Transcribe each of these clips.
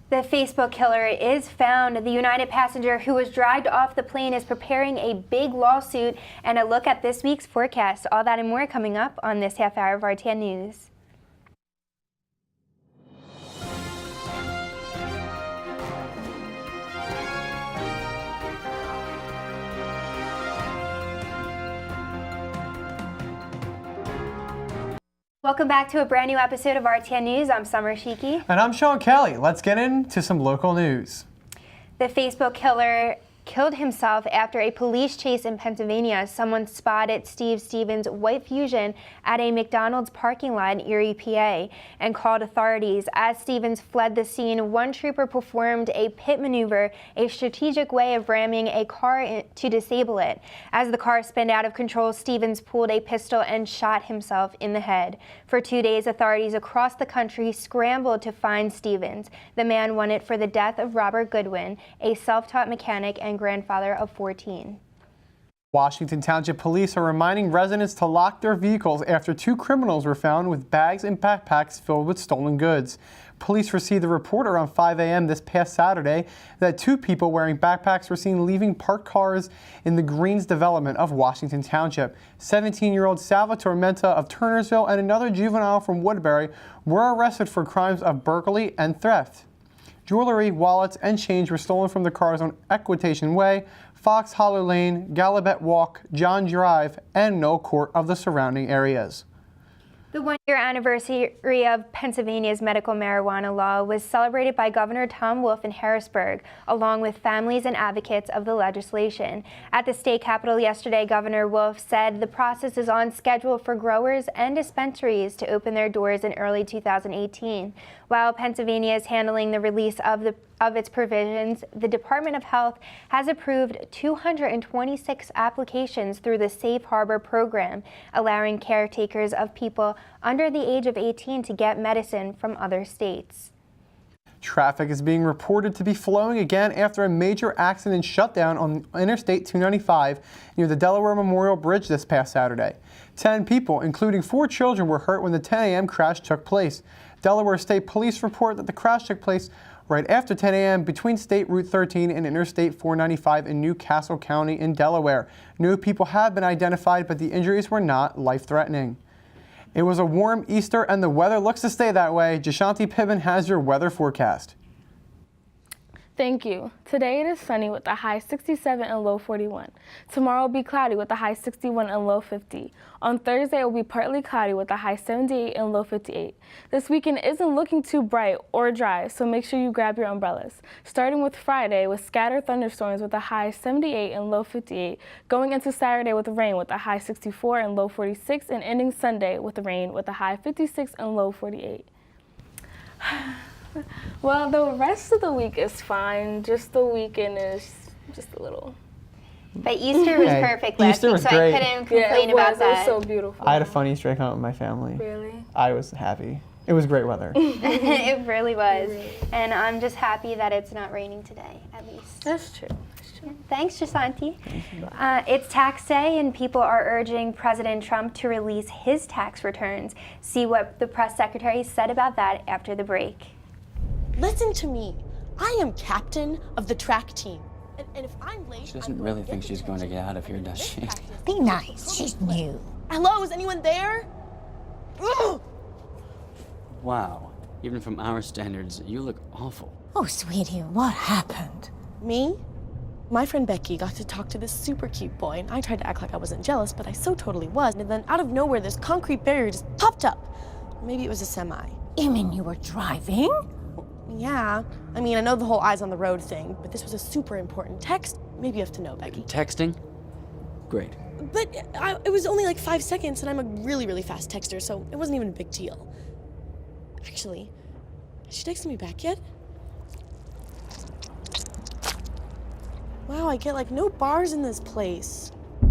The Facebook killer is found. The United passenger who was dragged off the plane is preparing a big lawsuit. And a look at this week's forecast. All that and more coming up on this half hour of RTN News. Welcome back to a brand new episode of RTN News. I'm Summer Shiki. And I'm Sean Kelly. Let's get into some local news. The Facebook killer killed himself after a police chase in Pennsylvania. Someone spotted Steve Stevens' white Fusion at a McDonald's parking lot in Erie, PA, and called authorities. As Stevens fled the scene, one trooper performed a pit maneuver, a strategic way of ramming a car to disable it. As the car spun out of control, Stevens pulled a pistol and shot himself in the head. For 2 days, authorities across the country scrambled to find Stevens. The man wanted for the death of Robert Goodwin, a self-taught mechanic and grandfather of 14. Washington Township Police are reminding residents to lock their vehicles after 2 criminals were found with bags and backpacks filled with stolen goods. Police received a report around 5 a.m. this past Saturday that 2 people wearing backpacks were seen leaving parked cars in the Greens development of Washington Township. 17-year-old Salvatore Menta of Turnersville and another juvenile from Woodbury were arrested for crimes of burglary and theft. Jewelry, wallets, and change were stolen from the cars on Equitation Way, Fox Hollow Lane, Gallabet Walk, John Drive, and Knoll Court of the surrounding areas. The one-year anniversary of Pennsylvania's medical marijuana law was celebrated by Governor Tom Wolf in Harrisburg, along with families and advocates of the legislation. At the state capitol yesterday, Governor Wolf said the process is on schedule for growers and dispensaries to open their doors in early 2018. While Pennsylvania is handling the release of its provisions, the Department of Health has approved 226 applications through the Safe Harbor program, allowing caretakers of people under the age of 18 to get medicine from other states. Traffic is being reported to be flowing again after a major accident shutdown on Interstate 295 near the Delaware Memorial Bridge this past Saturday. 10 people, including 4 children, were hurt when the 10 a.m. crash took place. Delaware State Police report that the crash took place right after 10 a.m. between State Route 13 and Interstate 495 in New Castle County in Delaware. No people have been identified, but the injuries were not life-threatening. It was a warm Easter, and the weather looks to stay that way. Jashanti Pittman has your weather forecast. Thank you. Today it is sunny with a high 67 and low 41. Tomorrow will be cloudy with a high 61 and low 50. On Thursday it will be partly cloudy with a high 78 and low 58. This weekend isn't looking too bright or dry, so make sure you grab your umbrellas. Starting with Friday with scattered thunderstorms with a high 78 and low 58, going into Saturday with rain with a high 64 and low 46, and ending Sunday with rain with a high 56 and low 48. Well, the rest of the week is fine. Just the weekend is just a little. But Easter was perfect last week, so great. I couldn't complain about that. It was so beautiful. I had a fun Easter egg hunt with my family. Really? I was happy. It was great weather. It really was. And I'm just happy that it's not raining today, at least. That's true. Thanks, Jasanti. It's tax day, and people are urging President Trump to release his tax returns. See what the press secretary said about that after the break. Listen to me. I am captain of the track team. And if I'm late, she doesn't really think she's going to get out of here, does she? Be nice. She's new. Hello, is anyone there? Ugh! Wow. Even from our standards, you look awful. Oh, sweetie, what happened? Me? My friend Becky got to talk to this super cute boy, and I tried to act like I wasn't jealous, but I so totally was. And then out of nowhere, this concrete barrier just popped up. Maybe it was a semi. You mean you were driving? Yeah. I mean, I know the whole eyes on the road thing, but this was a super important text. Maybe you have to know, Becky. Texting? Great. But it was only like 5 seconds, and I'm a really, really fast texter, so it wasn't even a big deal. Actually, has she texted me back yet? Wow, I get like no bars in this place. I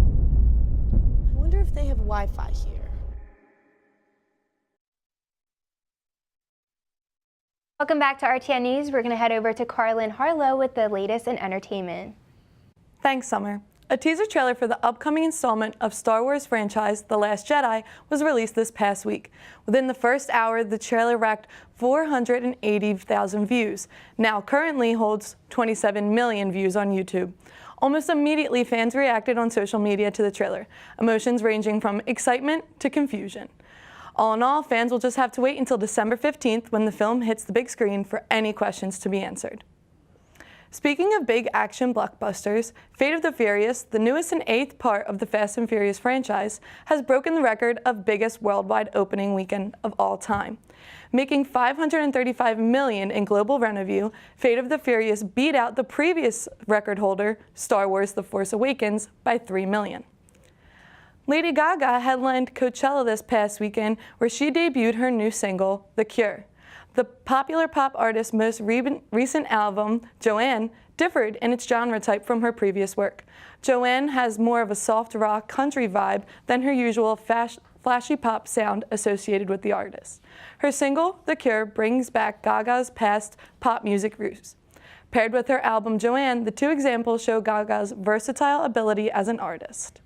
wonder if they have Wi-Fi here. Welcome back to RTN News. We're going to head over to Carlin Harlow with the latest in entertainment. Thanks, Summer. A teaser trailer for the upcoming installment of Star Wars franchise, The Last Jedi, was released this past week. Within the first hour, the trailer racked 480,000 views. Now currently holds 27 million views on YouTube. Almost immediately, fans reacted on social media to the trailer, emotions ranging from excitement to confusion. All in all, fans will just have to wait until December 15th when the film hits the big screen for any questions to be answered. Speaking of big action blockbusters, Fate of the Furious, the newest and 8th part of the Fast and Furious franchise, has broken the record of biggest worldwide opening weekend of all time. Making $535 million in global revenue, Fate of the Furious beat out the previous record holder, Star Wars The Force Awakens, by $3 million. Lady Gaga headlined Coachella this past weekend, where she debuted her new single, The Cure. The popular pop artist's most recent album, Joanne, differed in its genre type from her previous work. Joanne has more of a soft rock country vibe than her usual flashy pop sound associated with the artist. Her single, The Cure, brings back Gaga's past pop music roots. Paired with her album Joanne, the two examples show Gaga's versatile ability as an artist.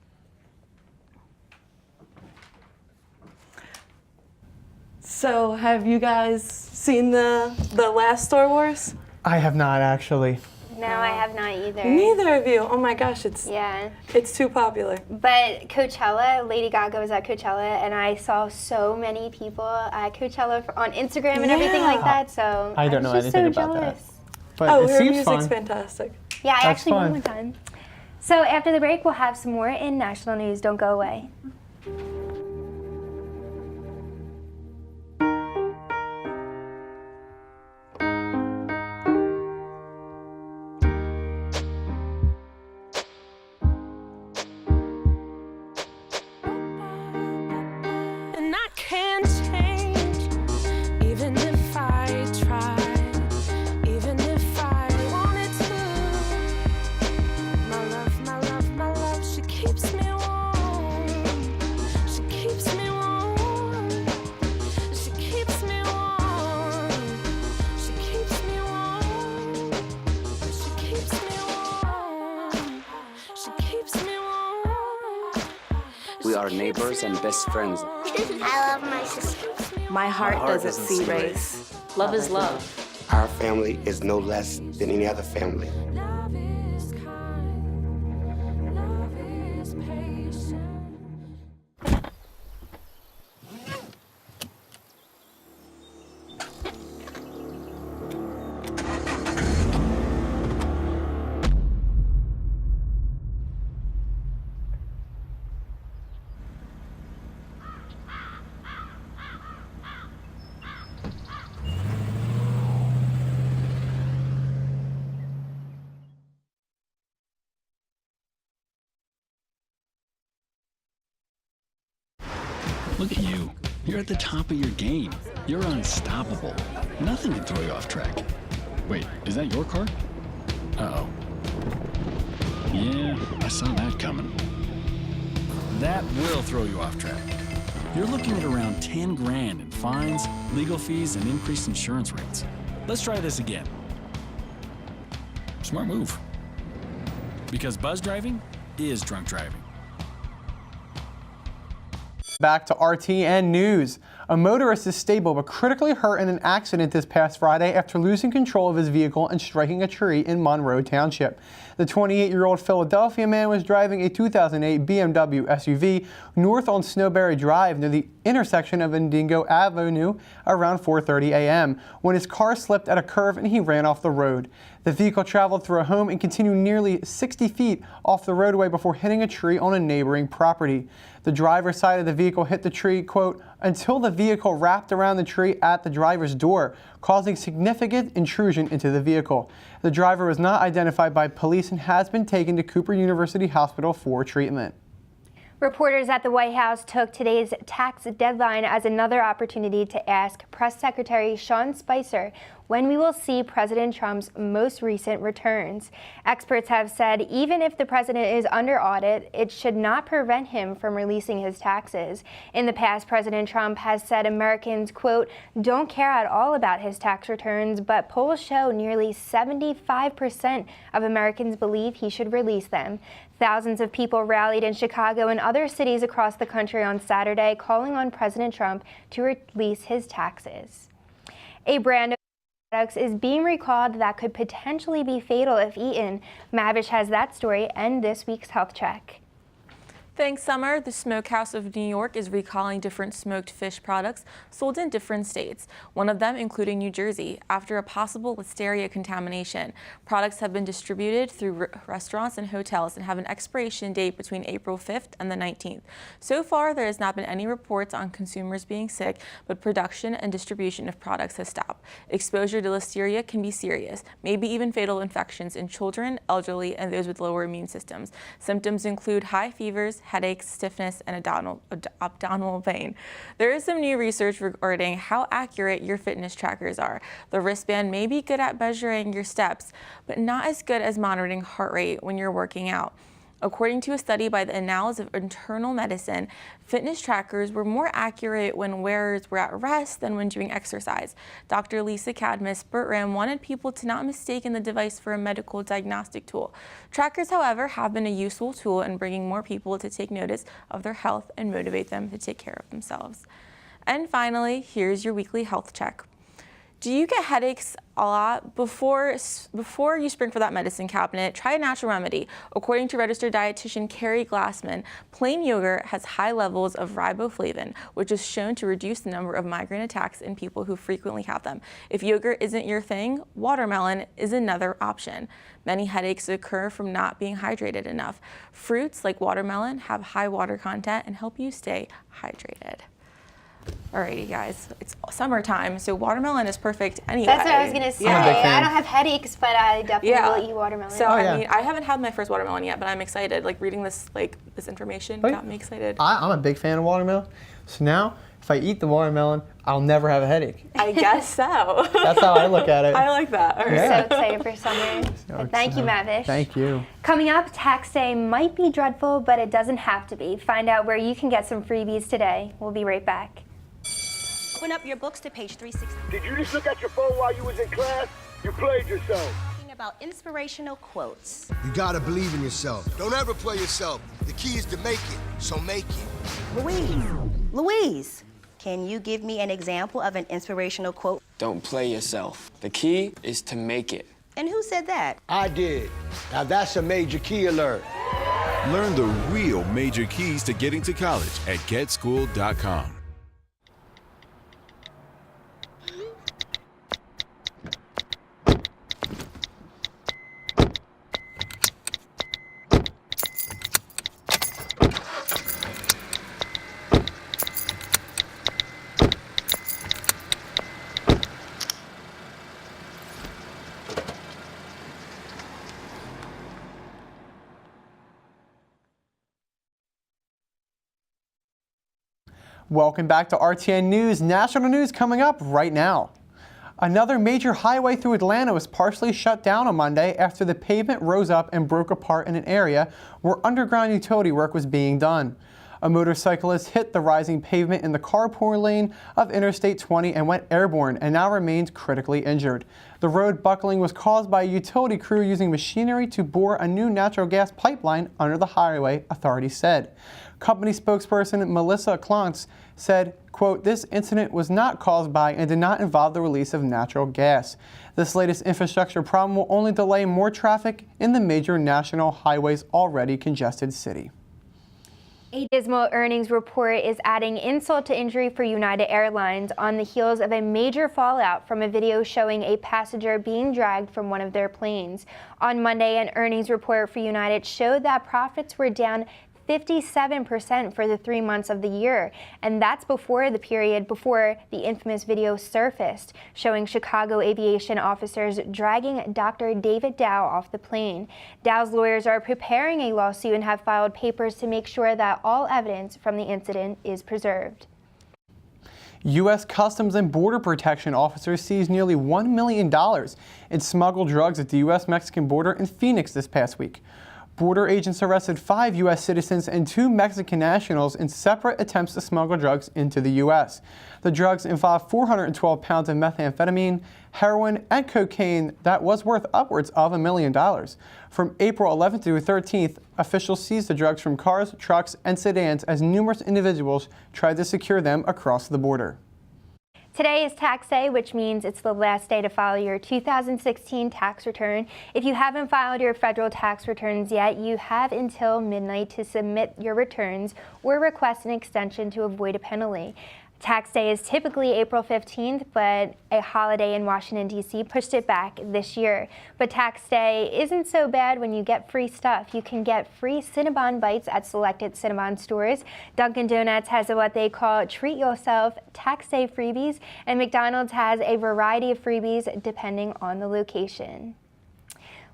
So, have you guys seen the last Star Wars? I have not actually. No, I have not either. Neither of you. Oh my gosh, it's too popular. But Coachella, Lady Gaga was at Coachella, and I saw so many people at Coachella on Instagram and everything like that. So I don't know was just anything so about jealous. that. But Oh, it her seems music's fun. fantastic. Yeah, I That's actually fun. went one time. So after the break, we'll have some more in national news. Don't go away. And I can't change, even if I try, even if I wanted to. My love, my love, my love, she keeps me warm. She keeps me warm. She keeps me warm. She keeps me warm. She keeps me warm. She keeps me warm. We are neighbors and best friends. I love my sister. My heart doesn't see race. Love is love. Our family is no less than any other family. Love is kind. Love is patient. Look at you. You're at the top of your game. You're unstoppable. Nothing can throw you off track. Wait, is that your car? Uh-oh. Yeah, I saw that coming. That will throw you off track. You're looking at around 10 grand in fines, legal fees, and increased insurance rates. Let's try this again. Smart move. Because buzz driving is drunk driving. Back to RTN News. A motorist is stable but critically hurt in an accident this past Friday after losing control of his vehicle and striking a tree in Monroe Township. The 28-year-old Philadelphia man was driving a 2008 BMW SUV north on Snowberry Drive near the intersection of Indigo Avenue around 4:30 a.m. when his car slipped at a curve and he ran off the road. The vehicle traveled through a home and continued nearly 60 feet off the roadway before hitting a tree on a neighboring property. The driver's side of the vehicle hit the tree, quote, until the vehicle wrapped around the tree at the driver's door, causing significant intrusion into the vehicle. The driver was not identified by police and has been taken to Cooper University Hospital for treatment. Reporters at the White House took today's tax deadline as another opportunity to ask Press Secretary Sean Spicer when we will see President Trump's most recent returns. Experts have said even if the president is under audit, it should not prevent him from releasing his taxes. In the past, President Trump has said Americans, quote, don't care at all about his tax returns, but polls show nearly 75% of Americans believe he should release them. Thousands of people rallied in Chicago and other cities across the country on Saturday, calling on President Trump to release his taxes. A brand of products is being recalled that could potentially be fatal if eaten. Mavish has that story and this week's health check. Thanks, Summer. The Smokehouse of New York is recalling different smoked fish products sold in different states, one of them including New Jersey, after a possible listeria contamination. Products have been distributed through restaurants and hotels and have an expiration date between April 5th and the 19th. So far, there has not been any reports on consumers being sick, but production and distribution of products has stopped. Exposure to listeria can be serious, maybe even fatal infections in children, elderly, and those with lower immune systems. Symptoms include high fevers, headaches, stiffness, and abdominal pain. There is some new research regarding how accurate your fitness trackers are. The wristband may be good at measuring your steps, but not as good as monitoring heart rate when you're working out. According to a study by the Annals of Internal Medicine, fitness trackers were more accurate when wearers were at rest than when doing exercise. Dr. Lisa Cadmus Bertram wanted people to not mistake the device for a medical diagnostic tool. Trackers, however, have been a useful tool in bringing more people to take notice of their health and motivate them to take care of themselves. And finally, here's your weekly health check. Do you get headaches a lot? Before you spring for that medicine cabinet, try a natural remedy. According to registered dietitian Carrie Glassman, plain yogurt has high levels of riboflavin, which is shown to reduce the number of migraine attacks in people who frequently have them. If yogurt isn't your thing, watermelon is another option. Many headaches occur from not being hydrated enough. Fruits like watermelon have high water content and help you stay hydrated. Alrighty, guys, it's summertime, so watermelon is perfect anyway. That's what I was gonna say. I'm a big fan. I don't have headaches, but I definitely will eat watermelon. So I mean, I haven't had my first watermelon yet, but I'm excited. Like reading this information got me excited. I'm a big fan of watermelon. So now, if I eat the watermelon, I'll never have a headache. I guess so. That's how I look at it. I like that. All right. So excited for summer. Thank you, Mavish. Thank you. Coming up, tax day might be dreadful, but it doesn't have to be. Find out where you can get some freebies today. We'll be right back. Open up your books to page 360. Did you just look at your phone while you was in class? You played yourself. Talking about inspirational quotes. You gotta believe in yourself. Don't ever play yourself. The key is to make it, so make it. Louise, can you give me an example of an inspirational quote? Don't play yourself. The key is to make it. And who said that? I did. Now that's a major key alert. Learn the real major keys to getting to college at getschool.com. Welcome back to RTN News. National news coming up right now. Another major highway through Atlanta was partially shut down on Monday after the pavement rose up and broke apart in an area where underground utility work was being done. A motorcyclist hit the rising pavement in the carpool lane of Interstate 20 and went airborne and now remains critically injured. The road buckling was caused by a utility crew using machinery to bore a new natural gas pipeline under the highway, authorities said. Company spokesperson Melissa Klontz said, quote, "This incident was not caused by and did not involve the release of natural gas. This latest infrastructure problem will only delay more traffic in the major national highways already congested city." A dismal earnings report is adding insult to injury for United Airlines on the heels of a major fallout from a video showing a passenger being dragged from one of their planes. On Monday, an earnings report for United showed that profits were down 57% for the 3 months of the year, and that's before the period before the infamous video surfaced, showing Chicago aviation officers dragging Dr. David Dow off the plane. Dow's lawyers are preparing a lawsuit and have filed papers to make sure that all evidence from the incident is preserved. U.S. Customs and Border Protection officers seized nearly $1 million in smuggled drugs at the U.S.-Mexican border in Phoenix this past week. Border agents arrested 5 U.S. citizens and 2 Mexican nationals in separate attempts to smuggle drugs into the U.S. The drugs involved 412 pounds of methamphetamine, heroin, and cocaine that was worth upwards of $1 million. From April 11th through 13th, officials seized the drugs from cars, trucks, and sedans as numerous individuals tried to secure them across the border. Today is tax day, which means it's the last day to file your 2016 tax return. If you haven't filed your federal tax returns yet, you have until midnight to submit your returns or request an extension to avoid a penalty. Tax day is typically April 15th, but a holiday in Washington, D.C. pushed it back this year. But tax day isn't so bad when you get free stuff. You can get free Cinnabon bites at selected Cinnabon stores. Dunkin' Donuts has what they call treat yourself tax day freebies, and McDonald's has a variety of freebies depending on the location.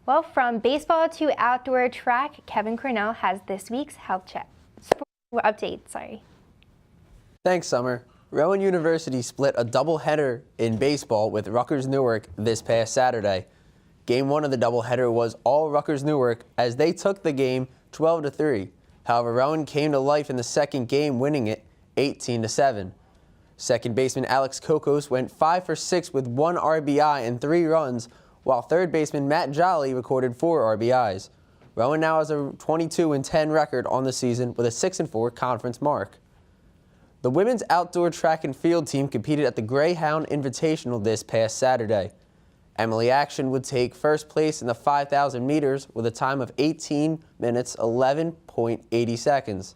Well, from baseball to outdoor track, Kevin Cornell has this week's health check. Update. Thanks, Summer. Rowan University split a doubleheader in baseball with Rutgers-Newark this past Saturday. Game 1 of the doubleheader was all Rutgers-Newark as they took the game 12-3. However, Rowan came to life in the second game, winning it 18-7. Second baseman Alex Kokos went 5 for 6 with 1 RBI and 3 runs, while third baseman Matt Jolly recorded 4 RBIs. Rowan now has a 22-10 record on the season with a 6-4 conference mark. The women's outdoor track and field team competed at the Greyhound Invitational this past Saturday. Emily Action would take first place in the 5,000 meters with a time of 18 minutes 11.80 seconds.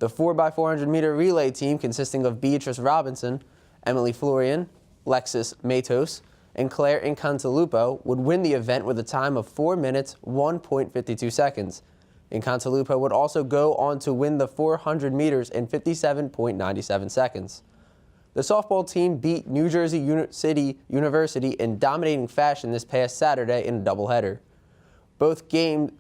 The 4x400 meter relay team, consisting of Beatrice Robinson, Emily Florian, Lexis Matos, and Claire Incantalupo, would win the event with a time of 4 minutes 1.52 seconds. Incantalupo would also go on to win the 400 meters in 57.97 seconds. The softball team beat New Jersey City University in dominating fashion this past Saturday in a doubleheader. Both games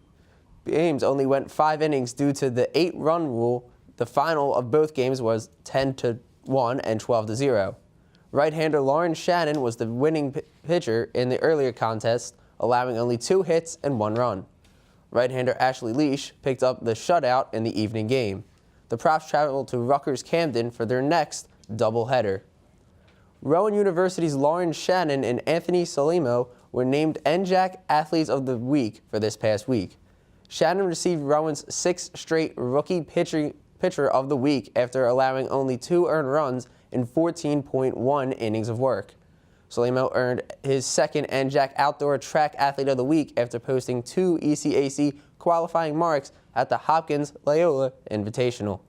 only went 5 innings due to the 8-run rule. The final of both games was 10-1 and 12-0. Right-hander Lauren Shannon was the winning pitcher in the earlier contest, allowing only 2 hits and 1 run. Right-hander Ashley Leash picked up the shutout in the evening game. The Props traveled to Rutgers-Camden for their next doubleheader. Rowan University's Lauren Shannon and Anthony Salimo were named NJAC Athletes of the Week for this past week. Shannon received Rowan's 6th straight Rookie Pitcher of the Week after allowing only 2 earned runs in 14.1 innings of work. Salimo earned his 2nd NJAC Outdoor Track Athlete of the Week after posting 2 ECAC qualifying marks at the Hopkins Loyola Invitational.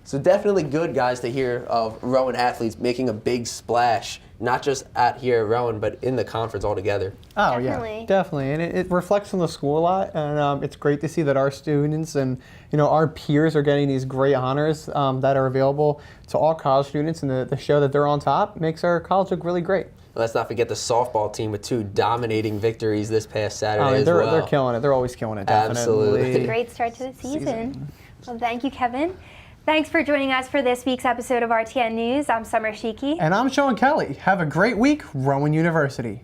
So definitely good, guys, to hear of Rowan athletes making a big splash, not just at here at Rowan, but in the conference altogether. Oh, yeah, definitely. And it reflects on the school a lot, and it's great to see that our students and our peers are getting these great honors that are available to all college students, and the show that they're on top makes our college look really great. Let's not forget the softball team with 2 dominating victories this past Saturday as well. They're killing it. They're always killing it, definitely. Absolutely. Great start to the season. Well, thank you, Kevin. Thanks for joining us for this week's episode of RTN News. I'm Summer Shiki. And I'm Sean Kelly. Have a great week, Rowan University.